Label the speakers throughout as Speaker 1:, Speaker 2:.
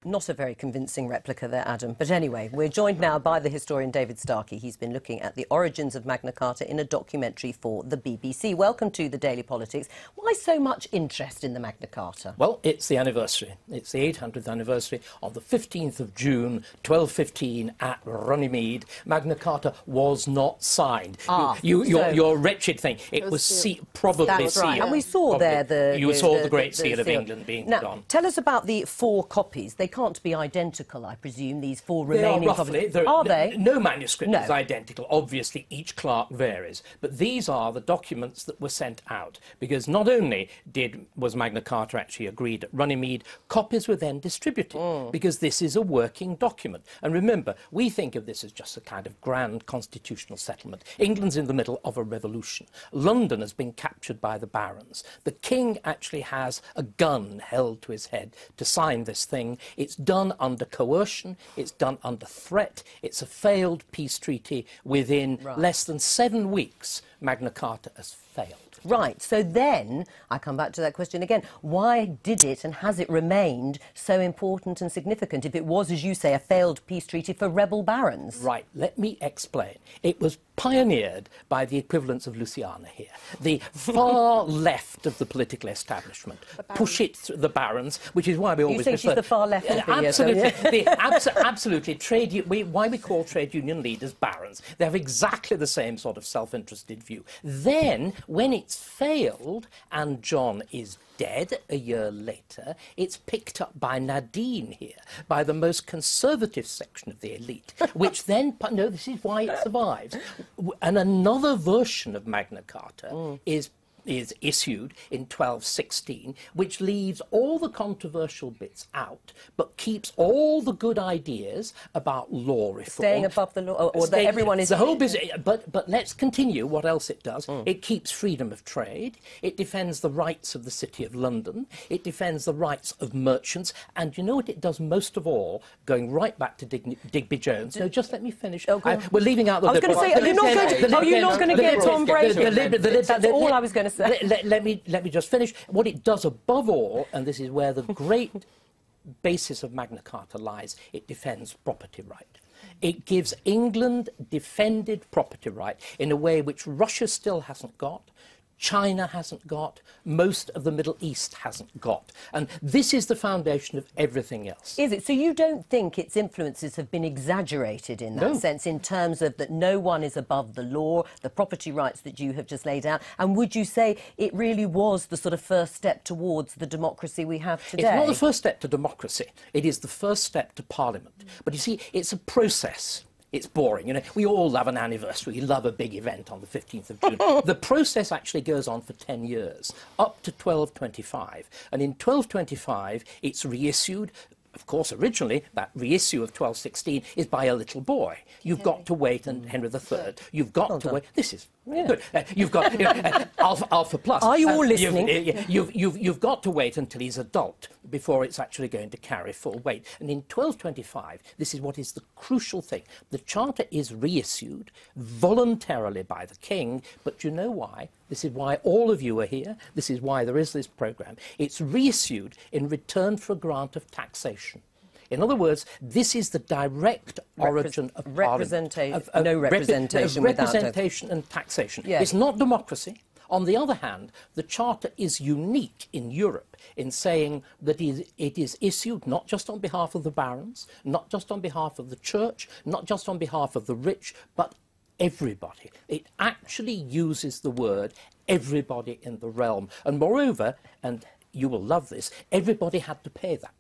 Speaker 1: Not a very convincing replica there, Adam. But anyway, we're joined now by the historian David Starkey. He's been looking at the origins of Magna Carta in a documentary for the BBC. Welcome to the Daily Politics. Why so much interest in the Magna Carta?
Speaker 2: Well, it's the anniversary. It's the 800th anniversary. On the 15th of June, 1215, at Runnymede, Magna Carta was not signed. Your wretched thing. It was probably
Speaker 1: that's
Speaker 2: sealed.
Speaker 1: Right. And we saw there
Speaker 2: the Great Seal of England being
Speaker 1: now,
Speaker 2: done.
Speaker 1: Tell us about the 4 copies. They can't be identical, I presume, these 4
Speaker 2: They
Speaker 1: remaining
Speaker 2: are roughly.
Speaker 1: copies. Are they?
Speaker 2: No manuscript is identical. Obviously, each clerk varies. But these are the documents that were sent out, because not only was Magna Carta actually agreed at Runnymede, copies were then distributed, because this is a working document. And remember, we think of this as just a kind of grand constitutional settlement. England's in the middle of a revolution. London has been captured by the barons. The king actually has a gun held to his head to sign this thing. It's done under coercion, it's done under threat, it's a failed peace treaty. Within less than 7 weeks, Magna Carta has failed.
Speaker 1: Right, so then, I come back to that question again, why did it and has it remained so important and significant if it was, as you say, a failed peace treaty for rebel barons? Right,
Speaker 2: let me explain. It was pioneered by the equivalents of Luciana here. The far left of the political establishment push it through the barons, which is why we always
Speaker 1: You think she's the far left?
Speaker 2: Absolutely. Absolutely. Why we call trade union leaders barons. They have exactly the same sort of self-interested view. Then, when it's failed and John is dead a year later, it's picked up by Nadine here, by the most conservative section of the elite, which then, no, this is why it survives. And another version of Magna Carta is issued in 1216, which leaves all the controversial bits out, but keeps all the good ideas about law reform.
Speaker 1: Staying above the law, or that everyone is...
Speaker 2: The whole business, but let's continue what else it does. It keeps freedom of trade, it defends the rights of the City of London, it defends the rights of merchants, and you know what it does most of all, going right back to Digby Jones. No, just let me finish. We're leaving out the...
Speaker 1: I was going to say, are you not going to get Tom Brady? That's all I was going to say.
Speaker 2: Let me just finish. What it does above all, and this is where the great basis of Magna Carta lies, it defends property right. It gives England defended property right in a way which Russia still hasn't got, China hasn't got, most of the Middle East hasn't got. And this is the foundation of everything else.
Speaker 1: Is it? So you don't think its influences have been exaggerated in that sense, in terms of that no one is above the law, the property rights that you have just laid out? And would you say it really was the sort of first step towards the democracy we have today?
Speaker 2: It's not the first step to democracy. It is the first step to Parliament. But you see, it's a process. It's boring. You know, we all love an anniversary. We love a big event on the 15th of June. The process actually goes on for 10 years, up to 1225. And in 1225, it's reissued. Of course, originally, that reissue of 1216 is by a little boy. You've got to wait, and Henry VIII. You've got to wait. This is good. You've got Alpha Plus.
Speaker 1: Are you all listening?
Speaker 2: You've got to wait until he's adult before it's actually going to carry full weight. And in 1225, this is what is the crucial thing. The Charter is reissued voluntarily by the King, but you know why? This is why all of you are here. This is why there is this programme. It's reissued in return for a grant of taxation. In other words, this is the direct origin of
Speaker 1: representation.
Speaker 2: Representation and taxation. Yes. It's not democracy. On the other hand, the Charter is unique in Europe in saying that it is issued not just on behalf of the barons, not just on behalf of the church, not just on behalf of the rich, but everybody. It actually uses the word everybody in the realm. And moreover, and you will love this, everybody had to pay that.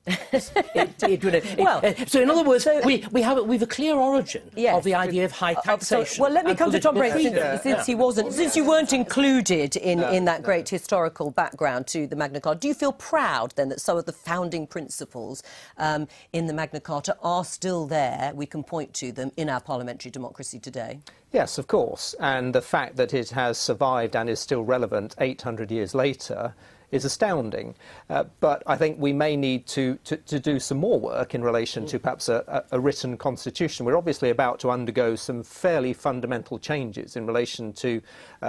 Speaker 2: So in other words, we have a clear origin of the idea of high taxation.
Speaker 1: Well, let me come to Tom Brady, since you weren't included in that great historical background to the Magna Carta. Do you feel proud then that some of the founding principles in the Magna Carta are still there? We can point to them in our parliamentary democracy today.
Speaker 3: Yes, of course. And the fact that it has survived and is still relevant 800 years later is astounding. But I think we may need to do some more work in relation to perhaps a written constitution. We're obviously about to undergo some fairly fundamental changes in relation to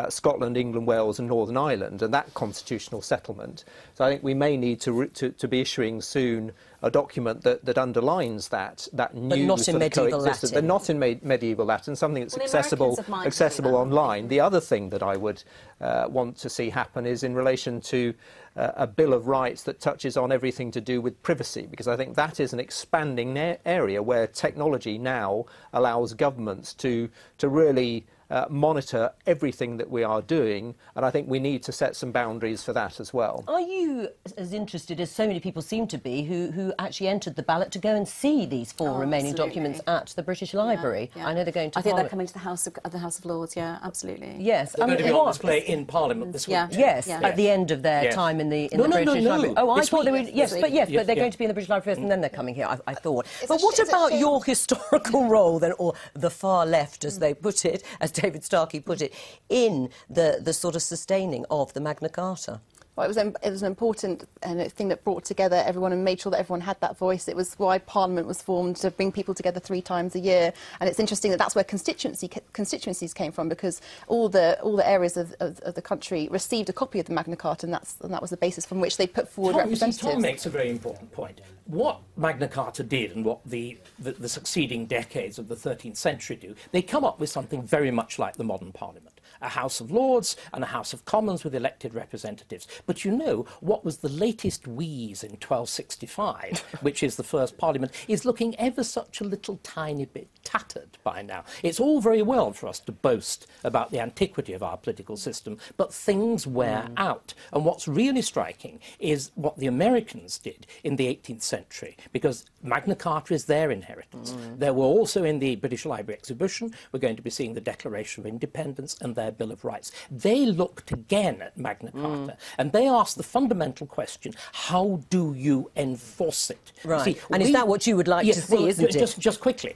Speaker 3: Scotland, England, Wales and Northern Ireland and that constitutional settlement. So I think we may need to be issuing soon a document that underlines that new
Speaker 1: not in
Speaker 3: sort of
Speaker 1: medieval
Speaker 3: coexistence,
Speaker 1: Latin.
Speaker 3: but not in medieval Latin, something that's
Speaker 4: Well,
Speaker 3: accessible online. The other thing that I would want to see happen is in relation to a Bill of Rights that touches on everything to do with privacy, because I think that is an expanding area where technology now allows governments to really monitor everything that we are doing, and I think we need to set some boundaries for that as well.
Speaker 1: Are you as interested as so many people seem to be who actually entered the ballot to go and see these four remaining documents at the British Library?
Speaker 4: Yeah.
Speaker 1: I know they're going to
Speaker 4: I think they're coming to the House of Lords, yeah, absolutely.
Speaker 1: Yes.
Speaker 2: They're going to be on display in Parliament this week.
Speaker 1: Yes, at the end of their time in the British Library. Oh, I thought they were... Yes, but they're going to be in the British Library first and then they're coming here, I thought. But what about your historical role then, or the far left, as they put it, as David Starkey put it, in the sort of sustaining of the Magna Carta?
Speaker 5: Well, it was an important thing that brought together everyone and made sure that everyone had that voice. It was why Parliament was formed, to bring people together 3 times a year. And it's interesting that that's where constituencies came from, because all the areas of the country received a copy of the Magna Carta, and that was the basis from which they put forward representatives.
Speaker 2: Tom makes a very important point. What Magna Carta did, and what the succeeding decades of the 13th century do, they come up with something very much like the modern Parliament. A House of Lords and a House of Commons with elected representatives. But you know, what was the latest wheeze in 1265, which is the first Parliament, is looking ever such a little tiny bit tattered by now. It's all very well for us to boast about the antiquity of our political system, but things wear out. And what's really striking is what the Americans did in the 18th century, because Magna Carta is their inheritance. There were also in the British Library exhibition, we're going to be seeing the Declaration of Independence and their Bill of Rights. They looked again at Magna Carta and they asked the fundamental question, how do you enforce it?
Speaker 1: Right.
Speaker 2: See,
Speaker 1: and is that what you would like to see, isn't it?
Speaker 2: Just quickly,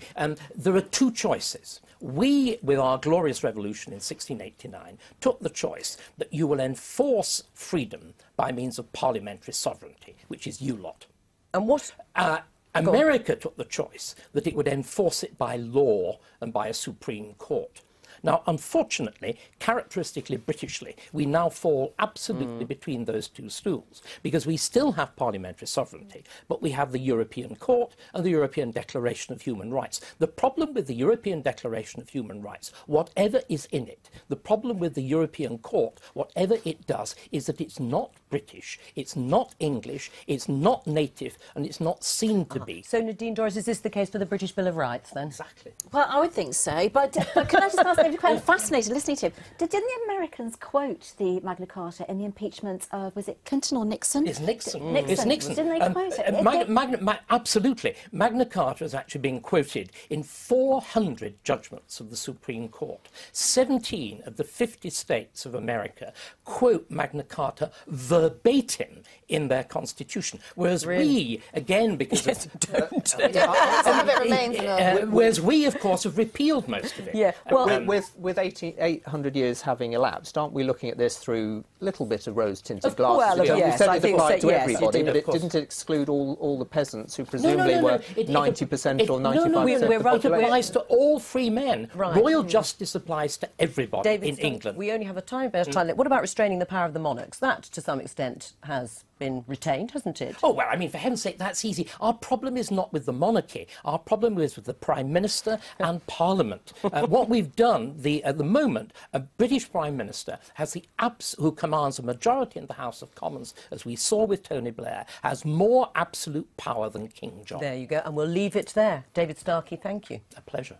Speaker 2: there are 2 choices. We, with our glorious revolution in 1689, took the choice that you will enforce freedom by means of parliamentary sovereignty, which is you lot.
Speaker 1: And what...
Speaker 2: America took the choice that it would enforce it by law and by a Supreme Court. Now, unfortunately, characteristically Britishly, we now fall absolutely between those 2 stools, because we still have parliamentary sovereignty, but we have the European Court and the European Declaration of Human Rights. The problem with the European Declaration of Human Rights, whatever is in it, the problem with the European Court, whatever it does, is that it's not British, it's not English, it's not native, and it's not seen to be.
Speaker 1: So, Nadine Dorries, is this the case for the British Bill of Rights, then?
Speaker 2: Exactly.
Speaker 4: Well, I would think so, but can I just ask, I'm quite fascinated listening to him. Didn't the Americans quote the Magna Carta in the impeachment of, was it Clinton or Nixon?
Speaker 2: It's Nixon.
Speaker 4: Nixon.
Speaker 2: It's Nixon.
Speaker 4: Didn't they quote it?
Speaker 2: Absolutely. Magna Carta has actually been quoted in 400 judgments of the Supreme Court. 17 of the 50 states of America quote Magna Carta verbatim in their constitution, whereas we, again, because
Speaker 1: don't.
Speaker 5: Some of it remains in the...
Speaker 2: whereas we, of course, have repealed most of it.
Speaker 1: Yeah, well...
Speaker 3: With 800 years having elapsed, aren't we looking at this through a little bit of rose-tinted glasses?
Speaker 1: Well, yes,
Speaker 3: you said
Speaker 1: I
Speaker 3: it
Speaker 1: think
Speaker 3: applied
Speaker 1: so,
Speaker 3: to
Speaker 1: yes,
Speaker 3: everybody,
Speaker 2: it did,
Speaker 3: but
Speaker 2: of course.
Speaker 3: didn't it exclude all the peasants who presumably were 90% or 95%
Speaker 2: It applies to all free men.
Speaker 1: Right.
Speaker 2: Royal justice applies to everybody in England.
Speaker 1: We only have a tiny bit of time left. What about restraining the power of the monarchs? That, to some extent, has been retained, hasn't it?
Speaker 2: Oh, well, I mean, for heaven's sake, that's easy. Our problem is not with the monarchy. Our problem is with the Prime Minister and Parliament. What we've done, at the moment, a British Prime Minister has who commands a majority in the House of Commons, as we saw with Tony Blair, has more absolute power than King John.
Speaker 1: There you go. And we'll leave it there. David Starkey, thank you.
Speaker 2: A pleasure.